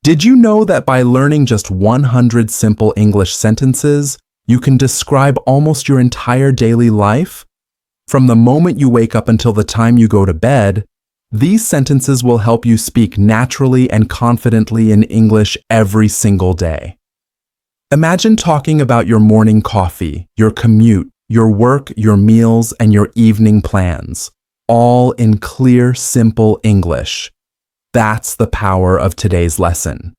Did you know that by learning just 100 simple English sentences, you can describe almost your entire daily life? From the moment you wake up until the time you go to bed, these sentences will help you speak naturally and confidently in English every single day. Imagine talking about your morning coffee, your commute, your work, your meals, and your evening plans, all in clear, simple English. That's the power of today's lesson.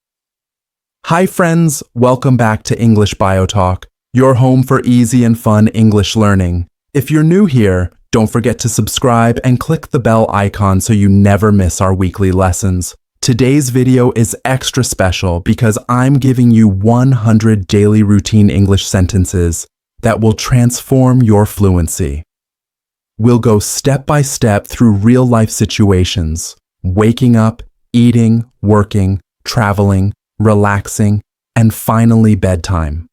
Hi friends, welcome back to English BioTalk, your home for easy and fun English learning. If you're new here, don't forget to subscribe and click the bell icon so you never miss our weekly lessons. Today's video is extra special because I'm giving you 100 daily routine English sentences that will transform your fluency. We'll go step by step through real-life situations, waking up, eating, working, traveling, relaxing, and finally bedtime.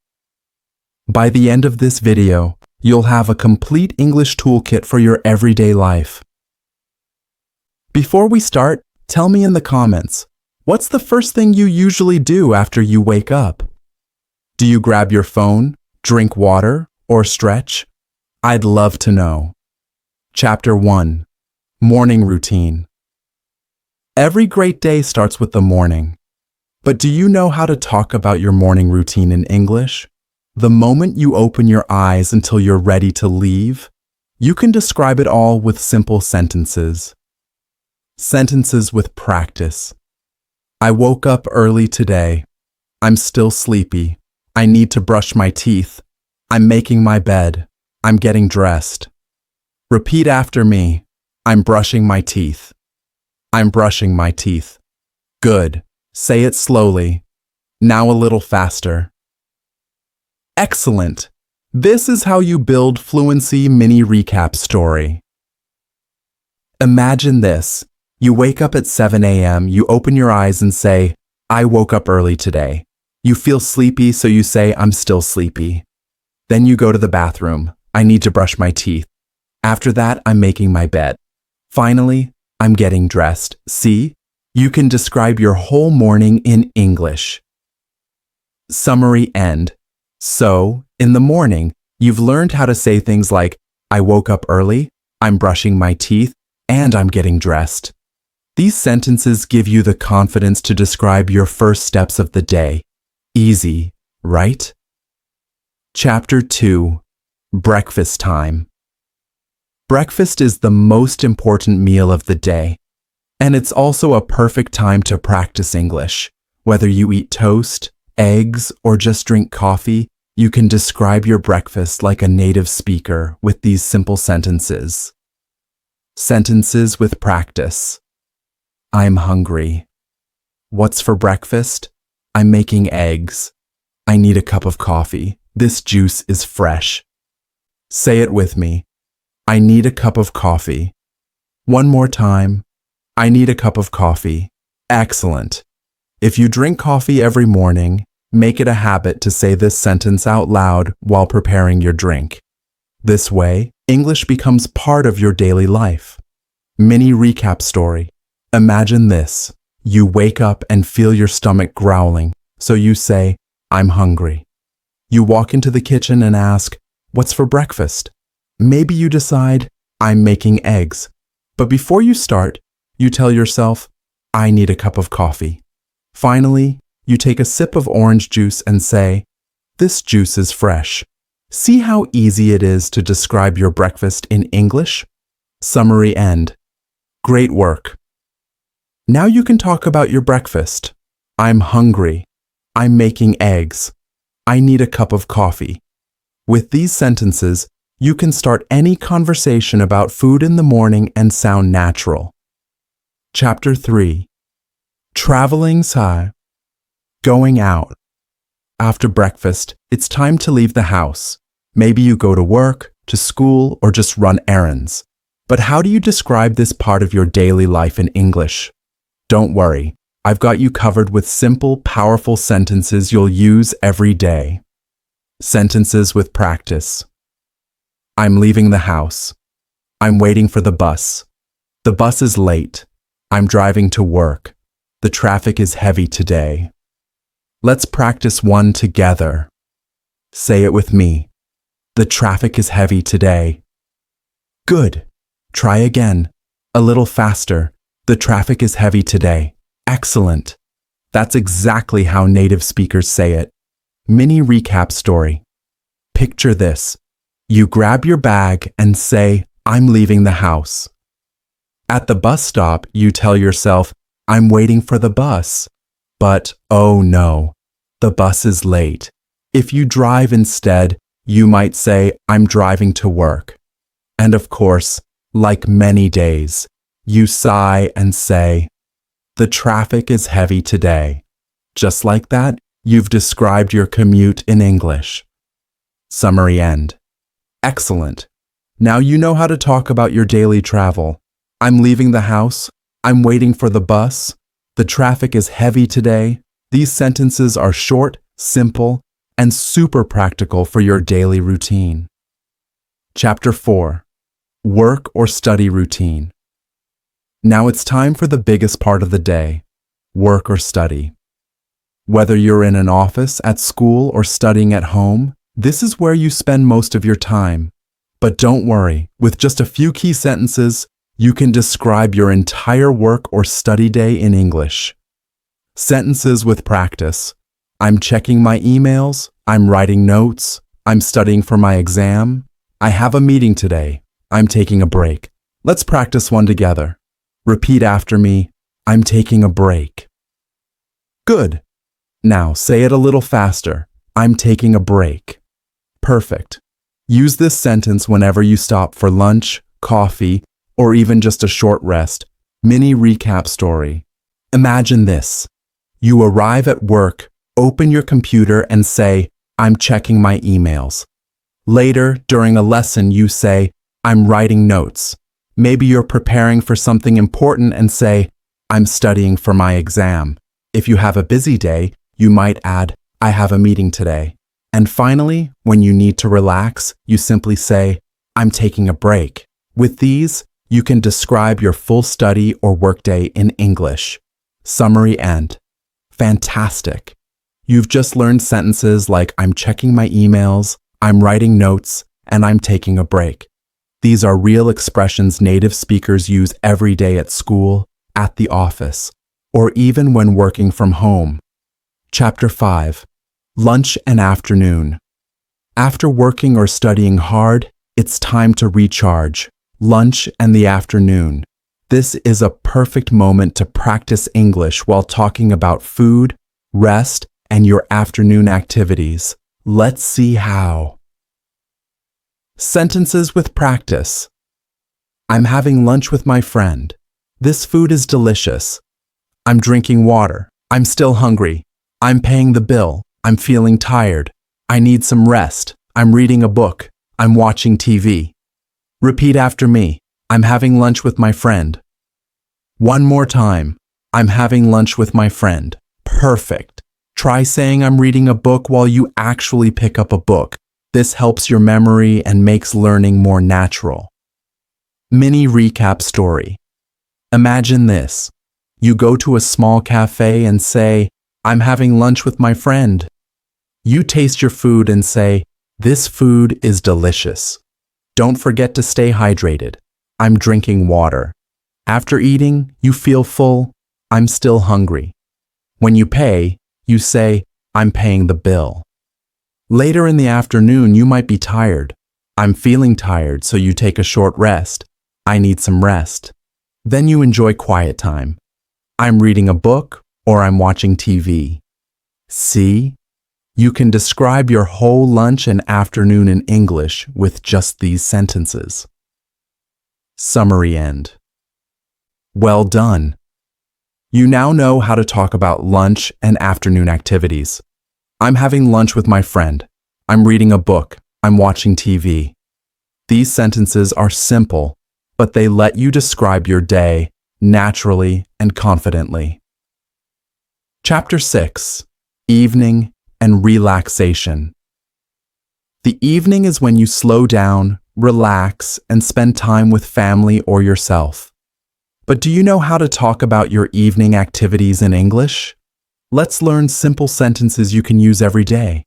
By the end of this video, you'll have a complete English toolkit for your everyday life. Before we start, tell me in the comments, what's the first thing you usually do after you wake up? Do you grab your phone, drink water, or stretch? I'd love to know. Chapter 1. Morning Routine. Every great day starts with the morning. But do you know how to talk about your morning routine in English? The moment you open your eyes until you're ready to leave, you can describe it all with simple sentences. Sentences with practice. I woke up early today. I'm still sleepy. I need to brush my teeth. I'm making my bed. I'm getting dressed. Repeat after me. I'm brushing my teeth. I'm brushing my teeth. Good. Say it slowly. Now a little faster. Excellent. This is how you build fluency mini recap story. Imagine this. You wake up at 7 a.m., you open your eyes and say, I woke up early today. You feel sleepy, so you say, I'm still sleepy. Then you go to the bathroom. I need to brush my teeth. After that, I'm making my bed. Finally, I'm getting dressed. See? You can describe your whole morning in English. Summary end. So, in the morning, you've learned how to say things like, I woke up early, I'm brushing my teeth, and I'm getting dressed. These sentences give you the confidence to describe your first steps of the day. Easy, right? Chapter 2. Breakfast time. Breakfast is the most important meal of the day, and it's also a perfect time to practice English. Whether you eat toast, eggs, or just drink coffee, you can describe your breakfast like a native speaker with these simple sentences. Sentences with practice. I'm hungry. What's for breakfast? I'm making eggs. I need a cup of coffee. This juice is fresh. Say it with me. I need a cup of coffee. One more time. I need a cup of coffee. Excellent. If you drink coffee every morning, make it a habit to say this sentence out loud while preparing your drink. This way, English becomes part of your daily life. Mini recap story. Imagine this. You wake up and feel your stomach growling, so you say, I'm hungry. You walk into the kitchen and ask, what's for breakfast? Maybe you decide, I'm making eggs. But before you start, you tell yourself, I need a cup of coffee. Finally, you take a sip of orange juice and say, this juice is fresh. See how easy it is to describe your breakfast in English? Summary end. Great work. Now you can talk about your breakfast. I'm hungry. I'm making eggs. I need a cup of coffee. With these sentences, you can start any conversation about food in the morning and sound natural. Chapter 3. Traveling sa. Going out. After breakfast, it's time to leave the house. Maybe you go to work, to school, or just run errands. But how do you describe this part of your daily life in English? Don't worry, I've got you covered with simple, powerful sentences you'll use every day. Sentences with practice. I'm leaving the house. I'm waiting for the bus. The bus is late. I'm driving to work. The traffic is heavy today. Let's practice one together. Say it with me. The traffic is heavy today. Good. Try again. A little faster. The traffic is heavy today. Excellent. That's exactly how native speakers say it. Mini recap story. Picture this. You grab your bag and say, I'm leaving the house. At the bus stop, you tell yourself, I'm waiting for the bus. But, oh no, the bus is late. If you drive instead, you might say, I'm driving to work. And of course, like many days, you sigh and say, the traffic is heavy today. Just like that, you've described your commute in English. Summary end. Excellent. Now you know how to talk about your daily travel. I'm leaving the house. I'm waiting for the bus. The traffic is heavy today. These sentences are short, simple, and super practical for your daily routine. Chapter 4. Work or study routine. Now it's time for the biggest part of the day, work or study. Whether you're in an office, at school, or studying at home, this is where you spend most of your time. But don't worry, with just a few key sentences, you can describe your entire work or study day in English. Sentences with practice. I'm checking my emails. I'm writing notes. I'm studying for my exam. I have a meeting today. I'm taking a break. Let's practice one together. Repeat after me. I'm taking a break. Good. Now say it a little faster. I'm taking a break. Perfect. Use this sentence whenever you stop for lunch, coffee, or even just a short rest. Mini recap story. Imagine this. You arrive at work, open your computer and say, I'm checking my emails. Later, during a lesson, you say, I'm writing notes. Maybe you're preparing for something important and say, I'm studying for my exam. If you have a busy day, you might add, I have a meeting today. And finally, when you need to relax, you simply say, I'm taking a break. With these, you can describe your full study or workday in English. Summary end. Fantastic. You've just learned sentences like I'm checking my emails, I'm writing notes, and I'm taking a break. These are real expressions native speakers use every day at school, at the office, or even when working from home. Chapter 5. Lunch and afternoon. After working or studying hard, it's time to recharge. Lunch and the afternoon. This is a perfect moment to practice English while talking about food, rest, and your afternoon activities. Let's see how. Sentences with practice. I'm having lunch with my friend. This food is delicious. I'm drinking water. I'm still hungry. I'm paying the bill. I'm feeling tired. I need some rest. I'm reading a book. I'm watching TV. Repeat after me. I'm having lunch with my friend. One more time. I'm having lunch with my friend. Perfect. Try saying I'm reading a book while you actually pick up a book. This helps your memory and makes learning more natural. Mini recap story. Imagine this. You go to a small cafe and say, I'm having lunch with my friend. You taste your food and say, this food is delicious. Don't forget to stay hydrated. I'm drinking water. After eating, you feel full. I'm still hungry. When you pay, you say, I'm paying the bill. Later in the afternoon, you might be tired. I'm feeling tired, so you take a short rest. I need some rest. Then you enjoy quiet time. I'm reading a book or I'm watching TV. See? You can describe your whole lunch and afternoon in English with just these sentences. Summary end. Well done. You now know how to talk about lunch and afternoon activities. I'm having lunch with my friend. I'm reading a book. I'm watching TV. These sentences are simple, but they let you describe your day naturally and confidently. Chapter 6. Evening and relaxation. The evening is when you slow down, relax, and spend time with family or yourself. But do you know how to talk about your evening activities in English? Let's learn simple sentences you can use every day.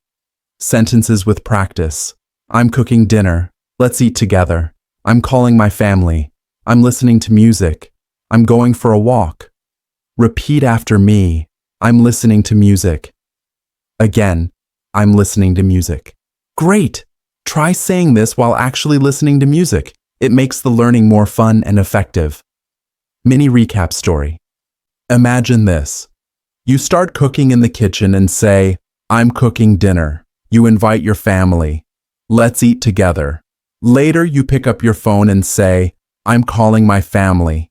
Sentences with practice. I'm cooking dinner. Let's eat together. I'm calling my family. I'm listening to music. I'm going for a walk. Repeat after me. I'm listening to music. Again, I'm listening to music. Great! Try saying this while actually listening to music. It makes the learning more fun and effective. Mini recap story. Imagine this. You start cooking in the kitchen and say, I'm cooking dinner. You invite your family. Let's eat together. Later, you pick up your phone and say, I'm calling my family.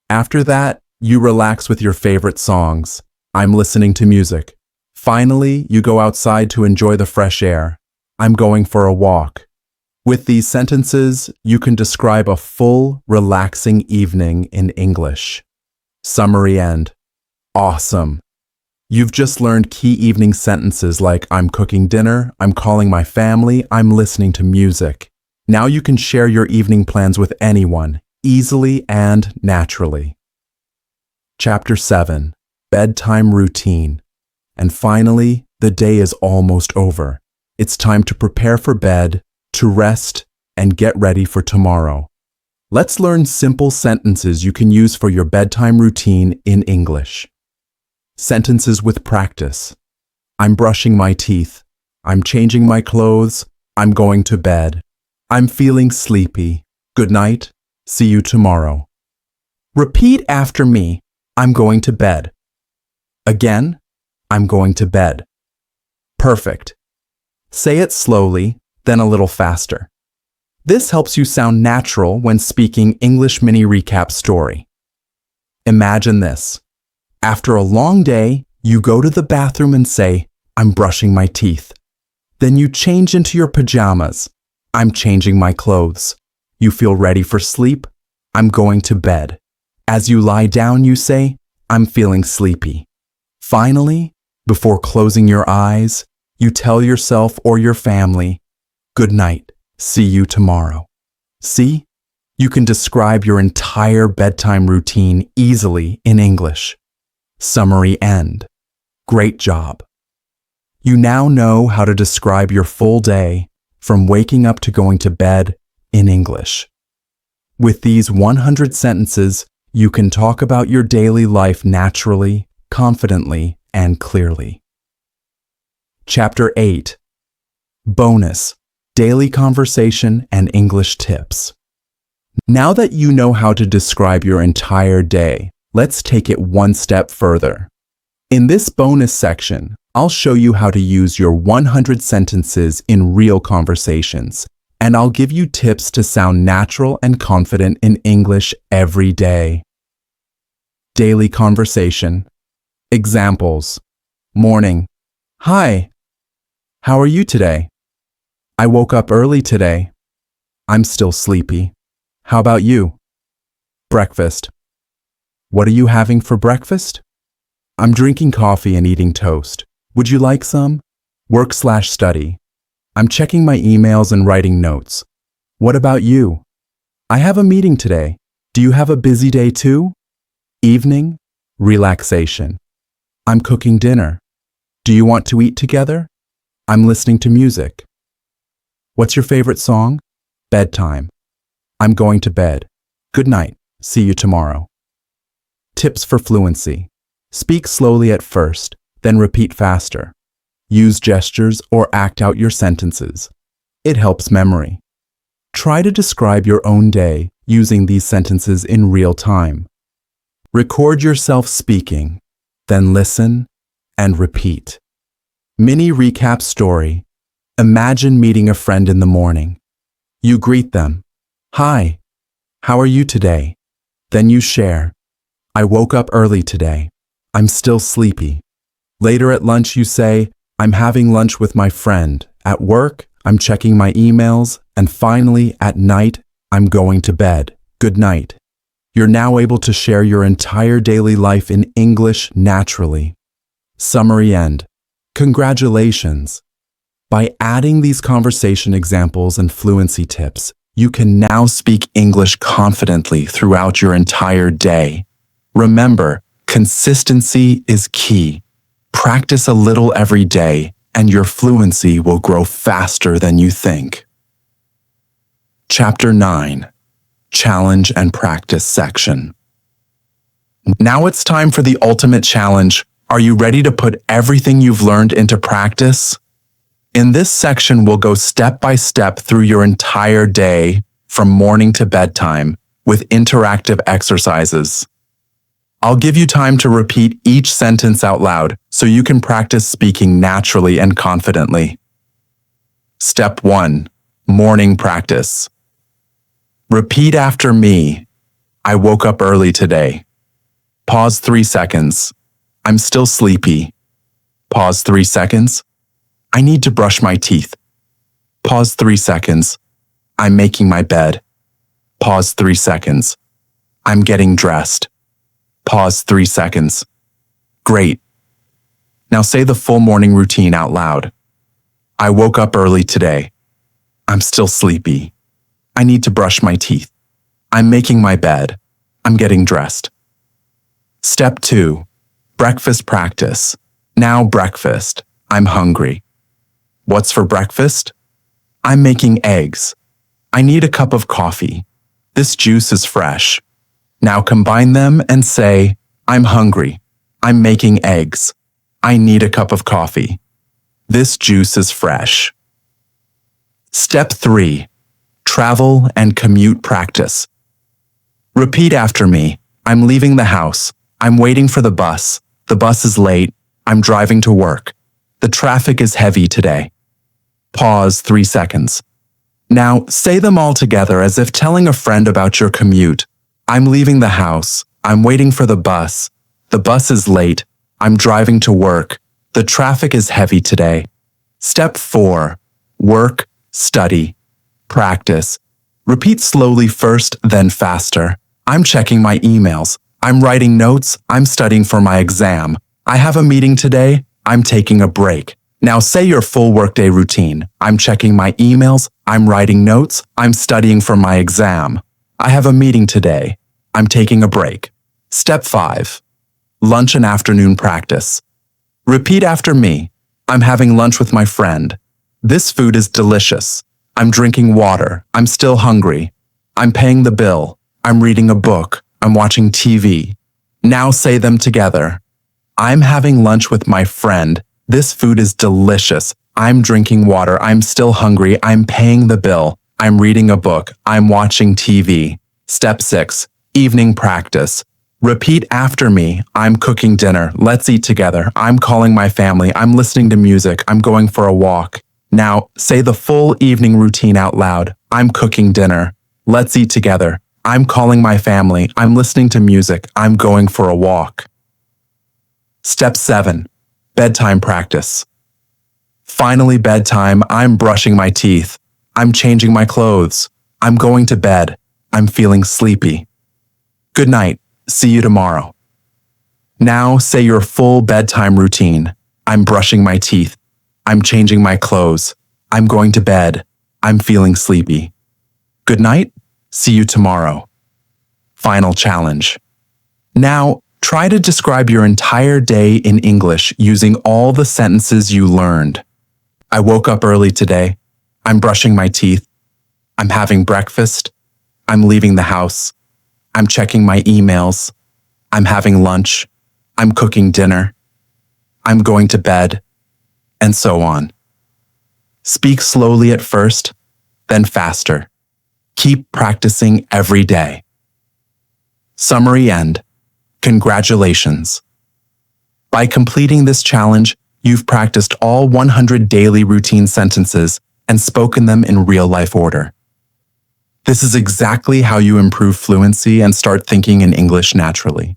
After that, you relax with your favorite songs. I'm listening to music. Finally, you go outside to enjoy the fresh air. I'm going for a walk. With these sentences, you can describe a full, relaxing evening in English. Summary end. Awesome. You've just learned key evening sentences like I'm cooking dinner, I'm calling my family, I'm listening to music. Now you can share your evening plans with anyone, easily and naturally. Chapter 7. Bedtime Routine. And finally, the day is almost over. It's time to prepare for bed, to rest, and get ready for tomorrow. Let's learn simple sentences you can use for your bedtime routine in English. Sentences with practice. I'm brushing my teeth. I'm changing my clothes. I'm going to bed. I'm feeling sleepy. Good night. See you tomorrow. Repeat after me. I'm going to bed. Again, I'm going to bed. Perfect. Say it slowly, then a little faster. This helps you sound natural when speaking English mini recap story. Imagine this. After a long day, you go to the bathroom and say, I'm brushing my teeth. Then you change into your pajamas. I'm changing my clothes. You feel ready for sleep. I'm going to bed. As you lie down, you say, I'm feeling sleepy. Finally, before closing your eyes, you tell yourself or your family, good night, see you tomorrow. See? You can describe your entire bedtime routine easily in English. Summary end. Great job. You now know how to describe your full day, from waking up to going to bed, in English. With these 100 sentences, you can talk about your daily life naturally, confidently, and clearly. Chapter 8. Bonus. Daily conversation and English tips. Now that you know how to describe your entire day, let's take it one step further. In this bonus section, I'll show you how to use your 100 sentences in real conversations, and I'll give you tips to sound natural and confident in English every day. Daily conversation. Examples. Morning. Hi. How are you today? I woke up early today. I'm still sleepy. How about you? Breakfast. What are you having for breakfast? I'm drinking coffee and eating toast. Would you like some? Work/study. I'm checking my emails and writing notes. What about you? I have a meeting today. Do you have a busy day too? Evening. Relaxation. I'm cooking dinner. Do you want to eat together? I'm listening to music. What's your favorite song? Bedtime. I'm going to bed. Good night. See you tomorrow. Tips for fluency. Speak slowly at first, then repeat faster. Use gestures or act out your sentences. It helps memory. Try to describe your own day using these sentences in real time. Record yourself speaking, then listen and repeat. Mini recap story. Imagine meeting a friend in the morning. You greet them. Hi, how are you today? Then you share. I woke up early today. I'm still sleepy. Later at lunch you say, I'm having lunch with my friend. At work, I'm checking my emails. And finally, at night, I'm going to bed. Good night. You're now able to share your entire daily life in English naturally. Summary end. Congratulations! By adding these conversation examples and fluency tips, You can now speak English confidently throughout your entire day. Remember, consistency is key. Practice a little every day, and your fluency will grow faster than you think. Chapter 9. Challenge and Practice section. Now it's time for the ultimate challenge. Are you ready to put everything you've learned into practice? In this section, we'll go step by step through your entire day, from morning to bedtime, with interactive exercises. I'll give you time to repeat each sentence out loud so you can practice speaking naturally and confidently. Step 1. Morning practice. Repeat after me. I woke up early today. Pause 3 seconds. I'm still sleepy. Pause 3 seconds. I need to brush my teeth. Pause 3 seconds. I'm making my bed. Pause 3 seconds. I'm getting dressed. Pause 3 seconds. Great. Now say the full morning routine out loud. I woke up early today. I'm still sleepy. I need to brush my teeth. I'm making my bed. I'm getting dressed. Step 2. Breakfast practice. Now breakfast. I'm hungry. What's for breakfast? I'm making eggs. I need a cup of coffee. This juice is fresh. Now combine them and say, I'm hungry. I'm making eggs. I need a cup of coffee. This juice is fresh. Step 3. Travel and commute practice. Repeat after me. I'm leaving the house. I'm waiting for the bus. The bus is late. I'm driving to work. The traffic is heavy today. Pause 3 seconds. Now say them all together as if telling a friend about your commute. I'm leaving the house. I'm waiting for the bus. The bus is late. I'm driving to work. The traffic is heavy today. Step 4. Work, study, practice. Repeat slowly first, then faster. I'm checking my emails. I'm writing notes. I'm studying for my exam. I have a meeting today. I'm taking a break. Now say your full workday routine. I'm checking my emails. I'm writing notes. I'm studying for my exam. I have a meeting today. I'm taking a break. Step 5. Lunch and afternoon practice. Repeat after me. I'm having lunch with my friend. This food is delicious. I'm drinking water. I'm still hungry. I'm paying the bill. I'm reading a book. I'm watching TV. Now say them together. I'm having lunch with my friend. This food is delicious. I'm drinking water. I'm still hungry. I'm paying the bill. I'm reading a book. I'm watching TV. Step 6. Evening practice. Repeat after me. I'm cooking dinner. Let's eat together. I'm calling my family. I'm listening to music. I'm going for a walk. Now, say the full evening routine out loud. I'm cooking dinner. Let's eat together. I'm calling my family. I'm listening to music. I'm going for a walk. Step 7. Bedtime practice. Finally bedtime. I'm brushing my teeth. I'm changing my clothes. I'm going to bed. I'm feeling sleepy. Good night. See you tomorrow. Now say your full bedtime routine. I'm brushing my teeth. I'm changing my clothes. I'm going to bed. I'm feeling sleepy. Good night. See you tomorrow. Final challenge. Now, try to describe your entire day in English using all the sentences you learned. I woke up early today. I'm brushing my teeth. I'm having breakfast. I'm leaving the house. I'm checking my emails. I'm having lunch. I'm cooking dinner. I'm going to bed. And so on. Speak slowly at first, then faster. Keep practicing every day. Summary end. Congratulations. By completing this challenge, you've practiced all 100 daily routine sentences and spoken them in real-life order. This is exactly how you improve fluency and start thinking in English naturally.